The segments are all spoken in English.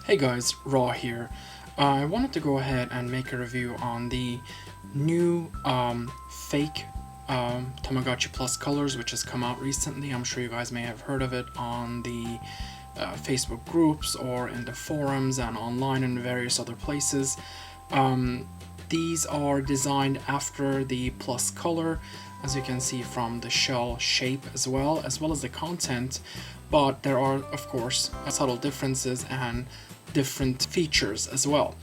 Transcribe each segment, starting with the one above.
Hey guys, Raw here. I wanted to go ahead and make a review on the new fake Tamagotchi Plus colors, which has come out recently. I'm sure you guys may have heard of it on the Facebook groups or in the forums and online and various other places. These are designed after the Plus color, as you can see from the shell shape as well as the content, but there are of course subtle differences and different features as well.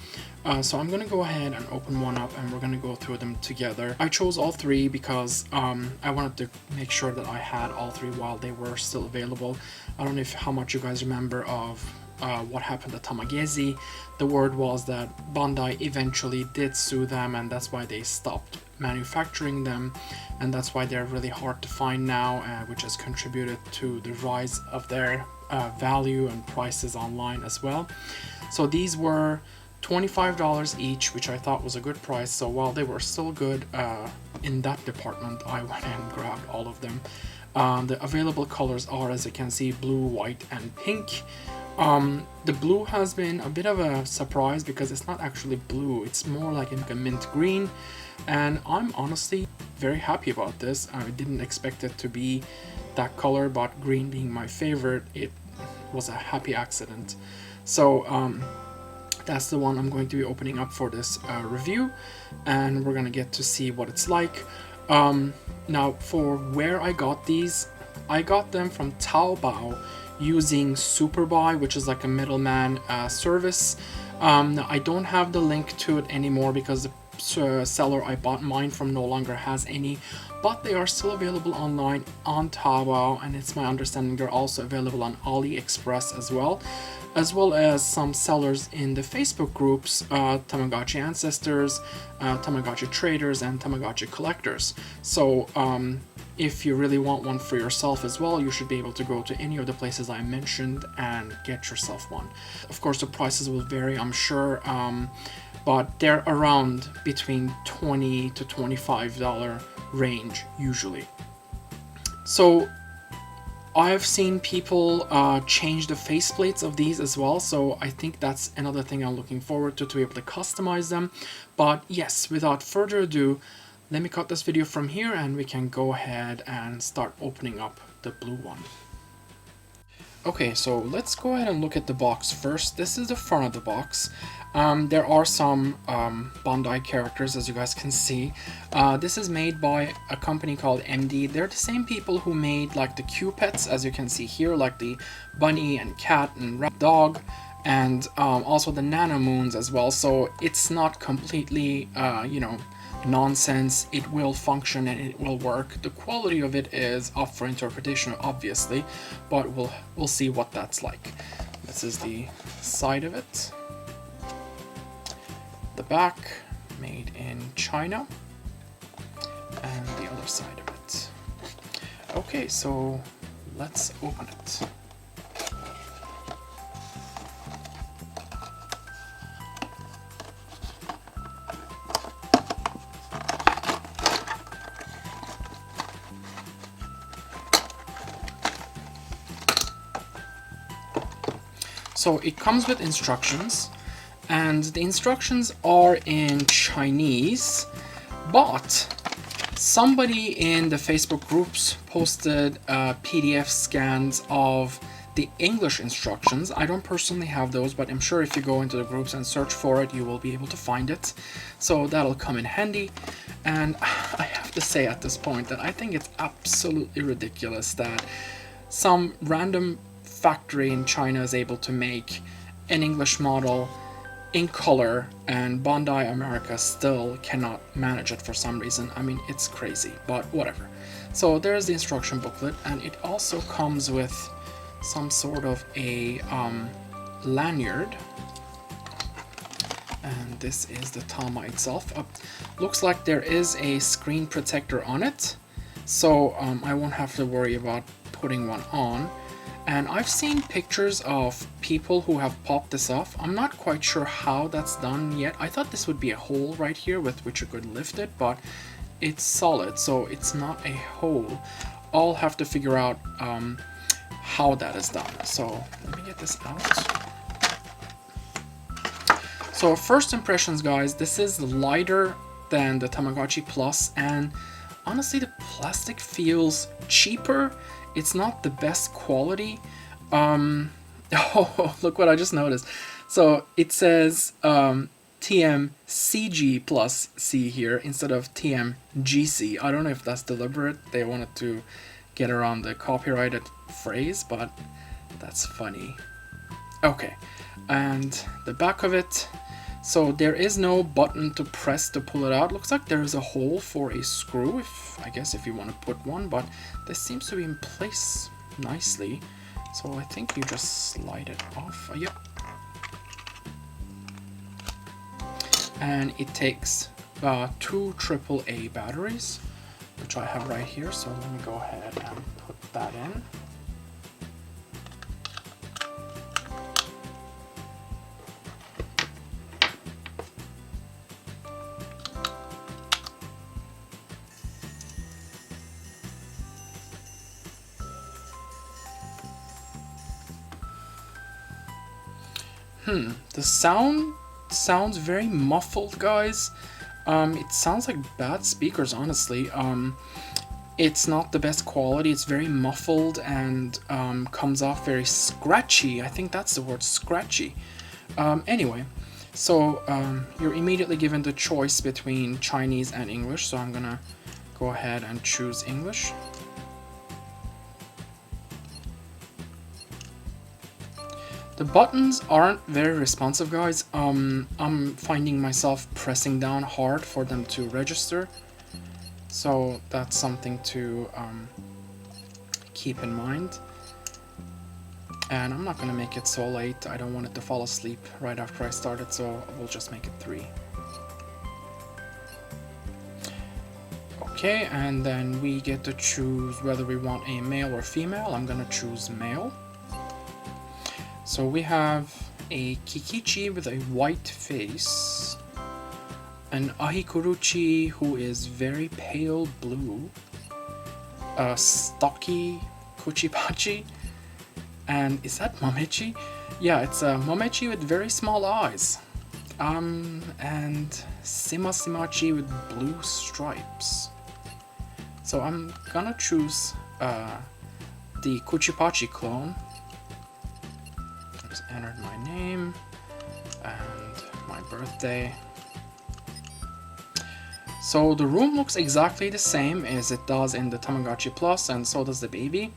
So I'm gonna go ahead and open one up and we're gonna go through them together. I chose all three because I wanted to make sure that I had all three while they were still available. I don't know how much you guys remember of what happened to Tamagotchi. The word was that Bandai eventually did sue them, and that's why they stopped manufacturing them, and that's why they're really hard to find now, which has contributed to the rise of their value and prices online as well. So these were $25 each, which I thought was a good price. So while they were still good in that department, I went and grabbed all of them. The available colors are, as you can see, blue, white, and pink. The blue has been a bit of a surprise because it's not actually blue, it's more like a mint green, and I'm honestly very happy about this. I didn't expect it to be that color, but green being my favorite, it was a happy accident. So that's the one I'm going to be opening up for this review, and we're gonna get to see what it's like. Now, for where I got these, I got them from Taobao using Superbuy, which is like a middleman service. Now I don't have the link to it anymore because the seller I bought mine from no longer has any, but they are still available online on Taobao, and it's my understanding they're also available on AliExpress as well as some sellers in the Facebook groups, Tamagotchi Ancestors, Tamagotchi Traders, and Tamagotchi Collectors. So if you really want one for yourself as well, you should be able to go to any of the places I mentioned and get yourself one. Of course, the prices will vary, I'm sure, but they're around between $20 to $25 range usually. So I've seen people change the faceplates of these as well, so I think that's another thing I'm looking forward to be able to customize them. But yes, without further ado, let me cut this video from here and we can go ahead and start opening up the blue one. Okay, so let's go ahead and look at the box first. This is the front of the box. There are some Bandai characters, as you guys can see. This is made by a company called MD. They're the same people who made like the Q-Pets, as you can see here, like the bunny and cat and dog, and also the Nano Moons as well. So it's not completely, you know, nonsense. It will function and it will work. The quality of it is up for interpretation, obviously, but we'll see what that's like. This is the side of it. The back, made in China, and the other side of it. Okay, so let's open it. So it comes with instructions, and the instructions are in Chinese, but somebody in the Facebook groups posted PDF scans of the English instructions. I don't personally have those, but I'm sure if you go into the groups and search for it, you will be able to find it. So that'll come in handy. And I have to say at this point that I think it's absolutely ridiculous that some random factory in China is able to make an English model in color and Bandai America still cannot manage it for some reason. I mean, it's crazy, but whatever. So there's the instruction booklet, and it also comes with some sort of a lanyard, and this is the Tama itself. Looks like there is a screen protector on it, so I won't have to worry about putting one on. And I've seen pictures of people who have popped this off. I'm not quite sure how that's done yet. I thought this would be a hole right here with which you could lift it, but it's solid, so it's not a hole. I'll have to figure out how that is done. So let me get this out. So first impressions, guys, this is lighter than the Tamagotchi Plus, and honestly the plastic feels cheaper. It's not the best quality. Oh, look what I just noticed. So it says TMCG+C here instead of TMGC. I don't know if that's deliberate. They wanted to get around the copyrighted phrase, but that's funny. Okay, and the back of it. So there is no button to press to pull it out. Looks like there is a hole for a screw, I guess if you want to put one, but this seems to be in place nicely. So I think you just slide it off. Yep. And it takes 2 AAA batteries, which I have right here. So let me go ahead and put that in. The sounds very muffled, guys. It sounds like bad speakers, honestly. It's not the best quality. It's very muffled and comes off very scratchy. I think that's the word, scratchy. Anyway, so you're immediately given the choice between Chinese and English. So I'm gonna go ahead and choose English. The buttons aren't very responsive, guys. I'm finding myself pressing down hard for them to register. So that's something to keep in mind. And I'm not gonna make it so late. I don't want it to fall asleep right after I start it, so we'll just make it 3. Okay, and then we get to choose whether we want a male or female. I'm gonna choose male. So we have a Kikichi with a white face, an Ahikuruchi who is very pale blue, a stocky Kuchipachi, and is that Momechi? Yeah, it's a Momechi with very small eyes, and Simasimachi with blue stripes. So I'm gonna choose the Kuchipachi clone. Entered my name and my birthday. So the room looks exactly the same as it does in the Tamagotchi Plus, and so does the baby.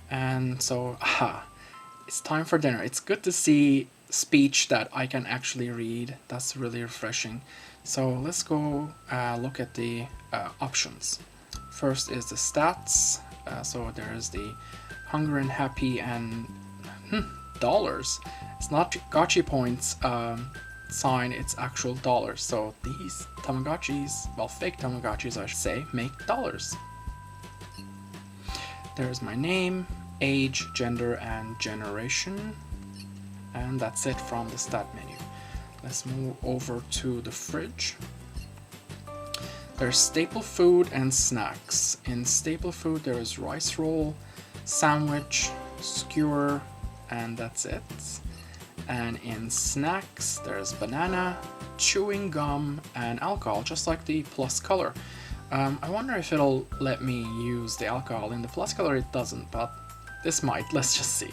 And so, it's time for dinner. It's good to see speech that I can actually read. That's really refreshing. So let's go look at the options. First is the stats. So there's the hunger and happy and dollars. It's not gotchi points sign, it's actual dollars. So these Tamagotchis, well, fake Tamagotchis I should say, make dollars. There's my name, age, gender, and generation. And that's it from the stat menu. Let's move over to the fridge. There's staple food and snacks. In staple food there is rice roll, sandwich, skewer, and that's it. And in snacks there's banana, chewing gum, and alcohol, just like the Plus color. I wonder if it'll let me use the alcohol. In the Plus color it doesn't, but this might. Let's just see.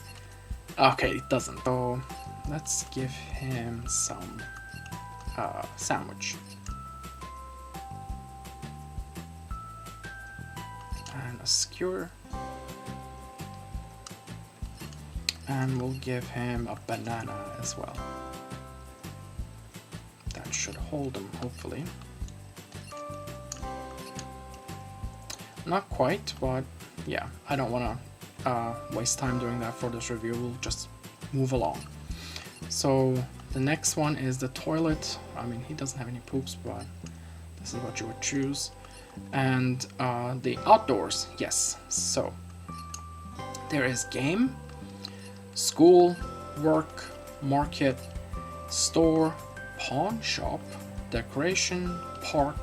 Okay, it doesn't. So let's give him some sandwich. And a skewer. And we'll give him a banana as well. That should hold him, hopefully. Not quite, but yeah, I don't want to waste time doing that for this review. We'll just move along. So the next one is the toilet. I mean, he doesn't have any poops, but this is what you would choose. And the outdoors, yes. So there is game, school, work, market, store, pawn shop, decoration, park,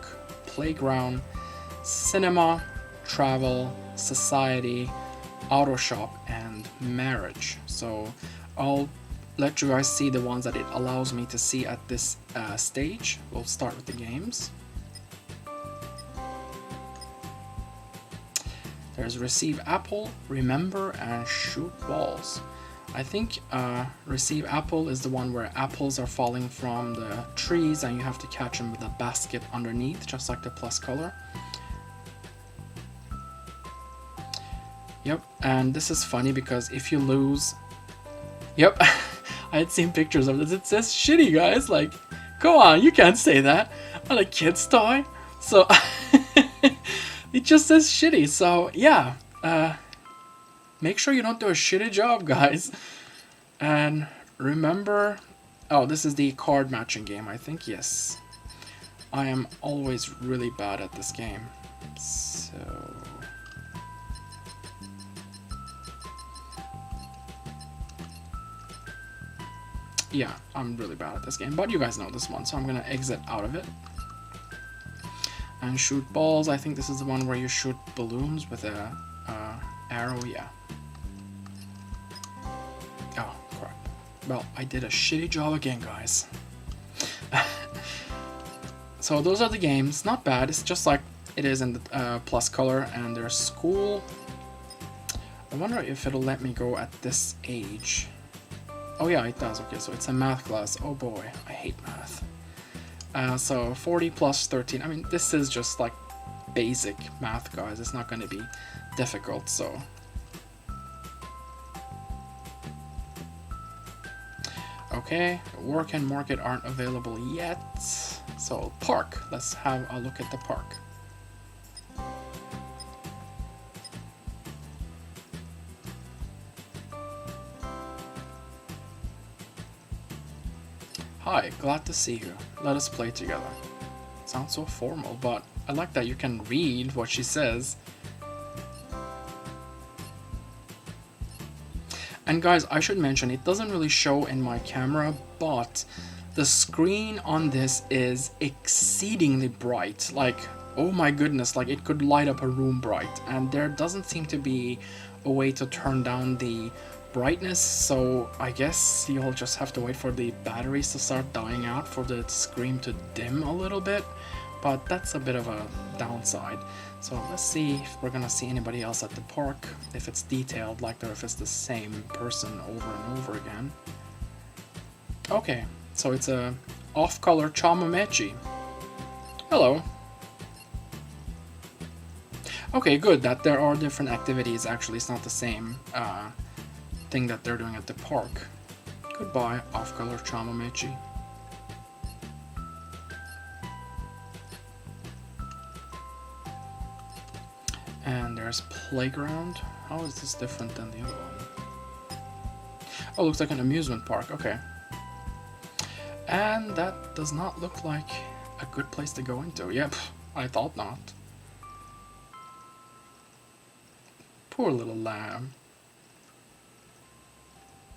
playground, cinema, travel, society, auto shop, and marriage. So I'll let you guys see the ones that it allows me to see at this stage. We'll start with the games. There's Receive Apple, Remember, and Shoot Balls. I think Receive Apple is the one where apples are falling from the trees and you have to catch them with a basket underneath, just like the plus color. Yep, and this is funny because if you lose... Yep, I had seen pictures of this. It says shitty, guys. Like, go on, you can't say that on a kid's toy. So, it just says shitty. So, yeah, make sure you don't do a shitty job, guys. And remember... Oh, this is the card matching game, I think. Yes. I am always really bad at this game. So... yeah, I'm really bad at this game, but you guys know this one, so I'm gonna exit out of it. And Shoot Balls, I think this is the one where you shoot balloons with a arrow, yeah. Oh, crap. Well, I did a shitty job again, guys. So those are the games, not bad, it's just like it is in the plus color, and there's school. I wonder if it'll let me go at this age. Oh yeah, it does. Okay, so it's a math class. Oh boy, I hate math. So 40 plus 13. I mean, this is just like basic math, guys. It's not going to be difficult, so... Okay, work and market aren't available yet. So park. Let's have a look at the park. Hi, glad to see you. Let us play together. Sounds so formal, but I like that you can read what she says. And guys, I should mention, it doesn't really show in my camera, but the screen on this is exceedingly bright. Like, oh my goodness, like it could light up a room bright. And there doesn't seem to be a way to turn down the brightness, so I guess you'll just have to wait for the batteries to start dying out for the screen to dim a little bit, but that's a bit of a downside. So let's see if we're gonna see anybody else at the park, if it's detailed like that, or if it's the same person over and over again. Okay, so it's a off-color Tamagotchi. Hello. Okay, good that there are different activities. Actually, it's not the same thing that they're doing at the park. Goodbye, off-color Tamagotchi. And there's playground. How is this different than the other one? Oh, looks like an amusement park. Okay. And that does not look like a good place to go into. Yep, I thought not. Poor little lamb.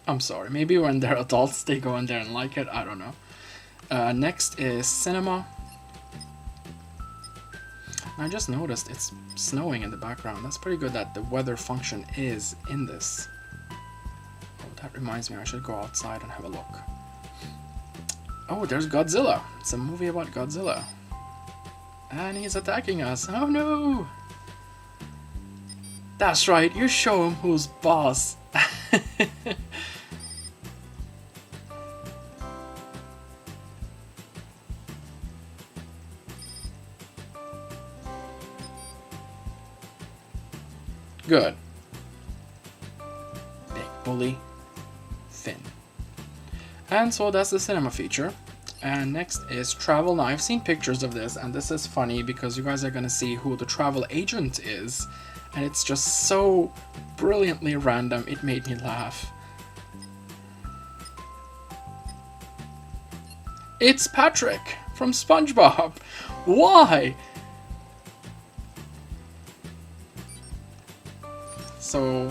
I'm sorry, maybe when they're adults they go in there and like it, I don't know. Next is cinema. I just noticed it's snowing in the background. That's pretty good that the weather function is in this. Oh, that reminds me, I should go outside and have a look. Oh, there's Godzilla. It's a movie about Godzilla. And he's attacking us. Oh no! That's right, you show him who's boss. Good. Big bully. Finn. And so that's the cinema feature. And next is travel. Now I've seen pictures of this, and this is funny because you guys are gonna see who the travel agent is. And it's just so brilliantly random, it made me laugh. It's Patrick from SpongeBob. Why? So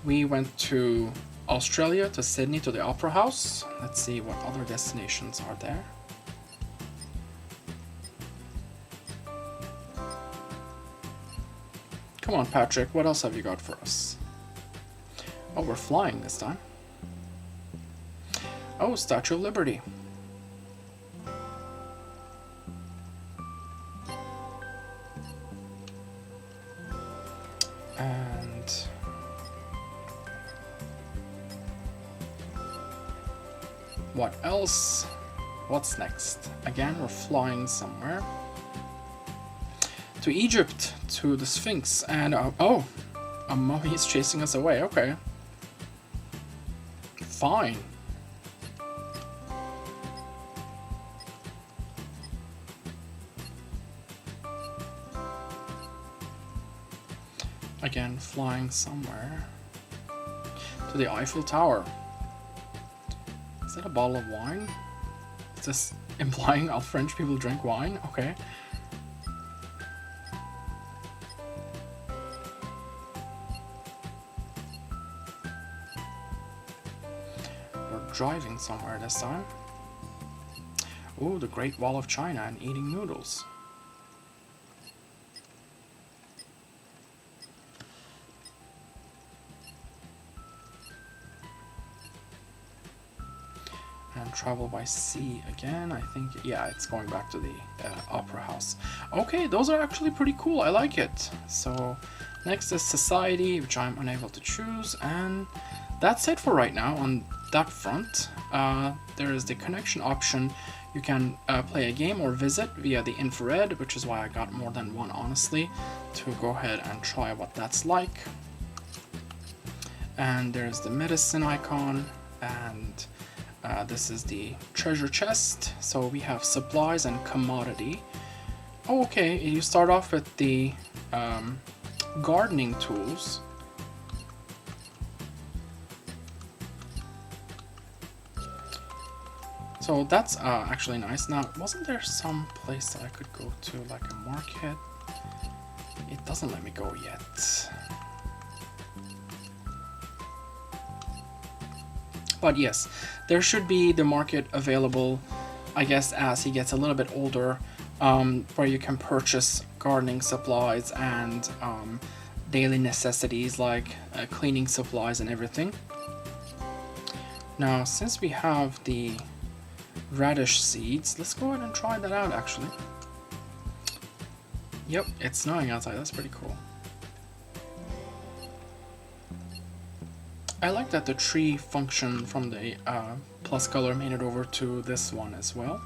we went to Australia, to Sydney, to the Opera House. Let's see what other destinations are there. Come on, Patrick, what else have you got for us? Oh, we're flying this time. Oh, Statue of Liberty. And what else? What's next? Again, we're flying somewhere. To Egypt, to the Sphinx, and oh, a mummy is chasing us away. Okay. Fine. Again, flying somewhere. To the Eiffel Tower. Is that a bottle of wine? Is this implying all French people drink wine? Okay. We're driving somewhere this time. Ooh, the Great Wall of China and eating noodles. And travel by sea again. I think, yeah, it's going back to the opera house. Okay, those are actually pretty cool. I like it. So next is society, which I'm unable to choose, and that's it for right now on that front. There is the connection option. You can play a game or visit via the infrared, which is why I got more than one, honestly, to go ahead and try what that's like. And there's the medicine icon, and this is the treasure chest. So we have supplies and commodity. Oh, okay, you start off with the gardening tools. So that's actually nice. Now, wasn't there some place that I could go to, like a market? It doesn't let me go yet. But yes, there should be the market available, I guess, as he gets a little bit older, where you can purchase gardening supplies and daily necessities like cleaning supplies and everything. Now, since we have the radish seeds, let's go ahead and try that out, actually. Yep, it's snowing outside. That's pretty cool. I like that the tree function from the plus color made it over to this one as well.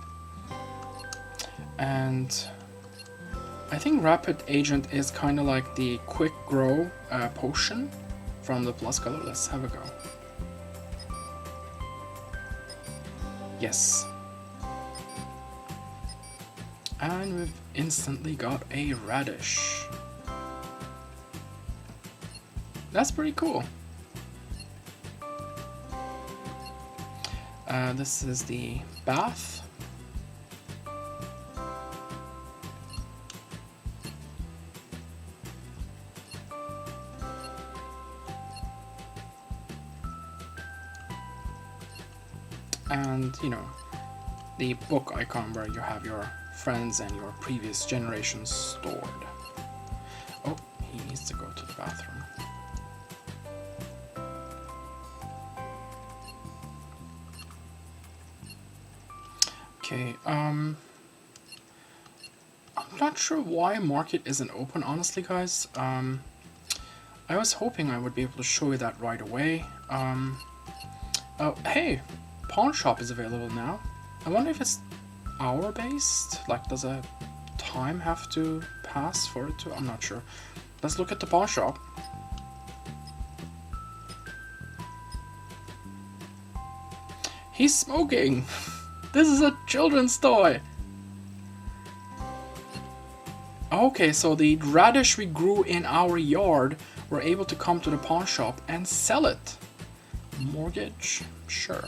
And I think Rapid Agent is kind of like the quick grow potion from the plus color. Let's have a go. Yes. And we've instantly got a radish. That's pretty cool. This is the bath. And, you know, the book icon where you have your friends and your previous generations stored. Oh, he needs to go to the bathroom. Okay, I'm not sure why market isn't open, honestly, guys. I was hoping I would be able to show you that right away. Oh, hey, pawn shop is available now. I wonder if it's hour-based? Like, does a time have to pass for it to? I'm not sure. Let's look at the pawn shop. He's smoking! This is a children's toy! Okay, so the radish we grew in our yard, we're able to come to the pawn shop and sell it. Mortgage? Sure.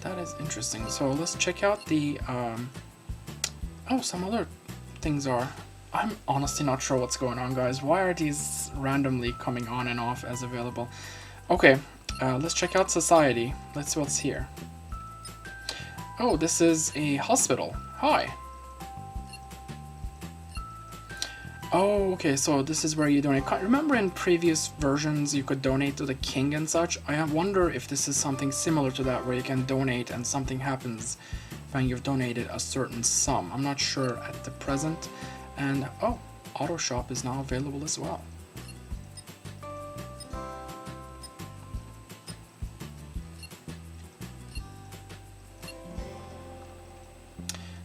That is interesting. So let's check out the, oh, some other things are. I'm honestly not sure what's going on, guys. Why are these randomly coming on and off as available? Okay, let's check out society. Let's see what's here. Oh, this is a hospital. Hi. Oh, okay, so this is where you donate. Remember in previous versions you could donate to the king and such? I wonder if this is something similar to that, where you can donate and something happens when you've donated a certain sum. I'm not sure at the present. And, oh, Auto Shop is now available as well.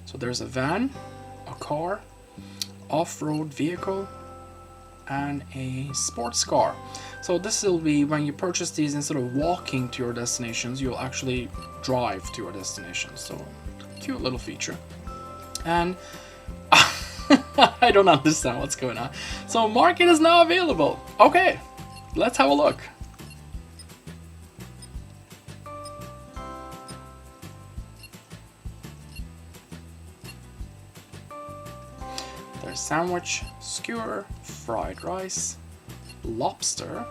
So there's a van, a car, off-road vehicle, and a sports car. So this will be, when you purchase these, instead of walking to your destinations, you'll actually drive to your destination. So cute little feature. And I don't understand what's going on. So market is now available. Okay, let's have a look. There's sandwich, skewer, fried rice, lobster,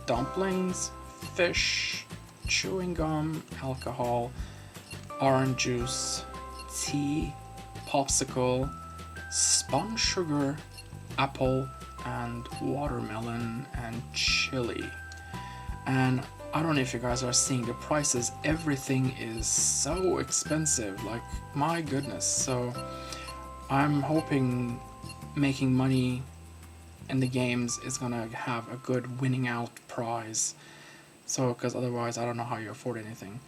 dumplings, fish, chewing gum, alcohol, orange juice, tea, popsicle, spun sugar, apple, and watermelon, and chili. And I don't know if you guys are seeing the prices. Everything is so expensive, like, my goodness. So I'm hoping making money in the games is gonna have a good winning out prize. So, because otherwise I don't know how you afford anything.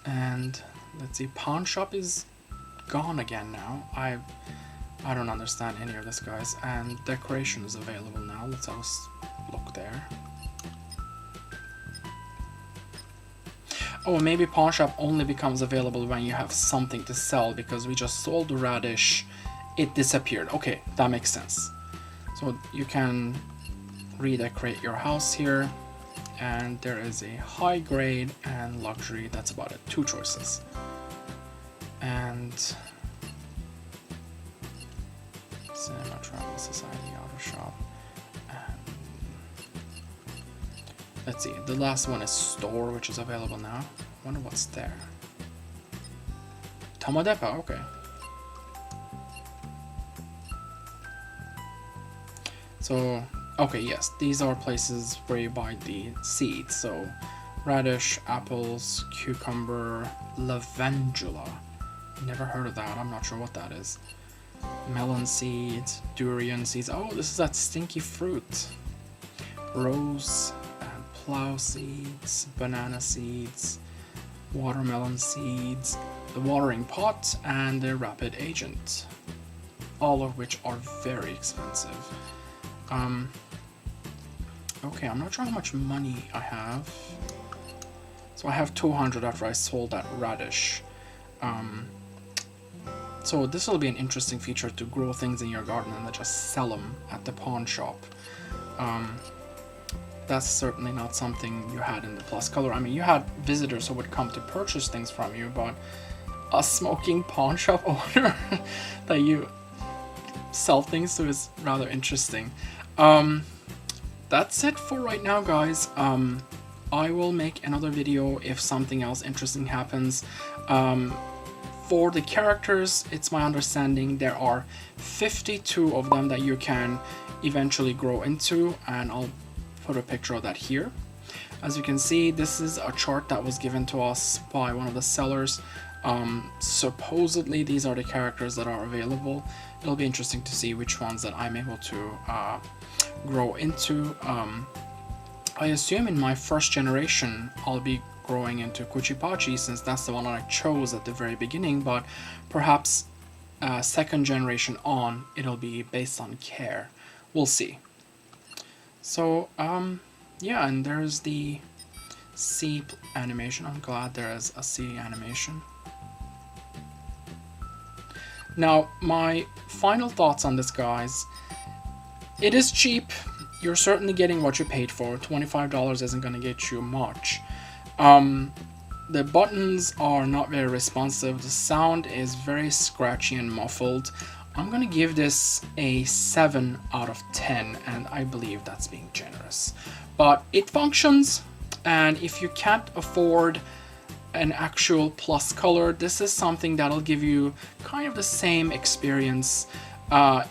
And let's see, pawn shop is gone again now. I don't understand any of this, guys. And decoration is available now. Let's have a look there. Oh, maybe pawn shop only becomes available when you have something to sell, because we just sold the radish, it disappeared. Okay, that makes sense. So you can redecorate your house here, and there is a high grade and luxury. That's about it, 2 choices. And Cinema Travel Society Auto Shop. And let's see, the last one is store, which is available now. Wonder what's there. Tomodepa, okay. So, okay, yes, these are places where you buy the seeds. So, radish, apples, cucumber, lavandula. Never heard of that, I'm not sure what that is. Melon seeds, durian seeds. Oh, this is that stinky fruit. Rose and plow seeds, banana seeds, watermelon seeds, the watering pot, and the rapid agent. All of which are very expensive. Okay, I'm not sure how much money I have. So I have 200 after I sold that radish. So this will be an interesting feature, to grow things in your garden and then just sell them at the pawn shop. That's certainly not something you had in the Plus Color. I mean, you had visitors who would come to purchase things from you, but a smoking pawn shop owner that you sell things to is rather interesting. That's it for right now, guys. I will make another video if something else interesting happens. For the characters, it's my understanding there are 52 of them that you can eventually grow into, and I'll put a picture of that here. As you can see, this is a chart that was given to us by one of the sellers. Supposedly these are the characters that are available. It'll be interesting to see which ones that I'm able to grow into. I assume in my first generation I'll be growing into Kuchipachi, since that's the one that I chose at the very beginning, but perhaps second generation on it'll be based on care. We'll see. So yeah, and there's the C animation. I'm glad there is a C animation. Now, my final thoughts on this, guys. It is cheap. You're certainly getting what you paid for. $25 isn't going to get you much. The buttons are not very responsive. The sound is very scratchy and muffled. I'm going to give this a 7 out of 10, and I believe that's being generous. But it functions, and if you can't afford an actual Plus Color, this is something that'll give you kind of the same experience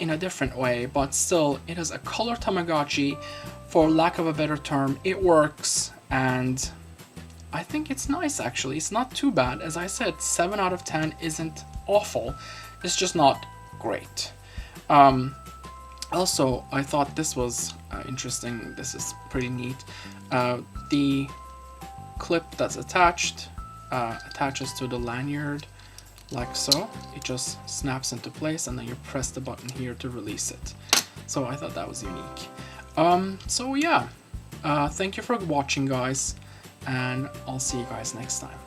in a different way, but still, it is a color Tamagotchi, for lack of a better term. It works, and I think it's nice actually. It's not too bad. As I said, 7 out of 10 isn't awful, it's just not great. Also, I thought this was interesting. This is pretty neat. The clip that's attached attaches to the lanyard like so. It just snaps into place, and then you press the button here to release it. So I thought that was unique. So yeah, thank you for watching, guys, and I'll see you guys next time.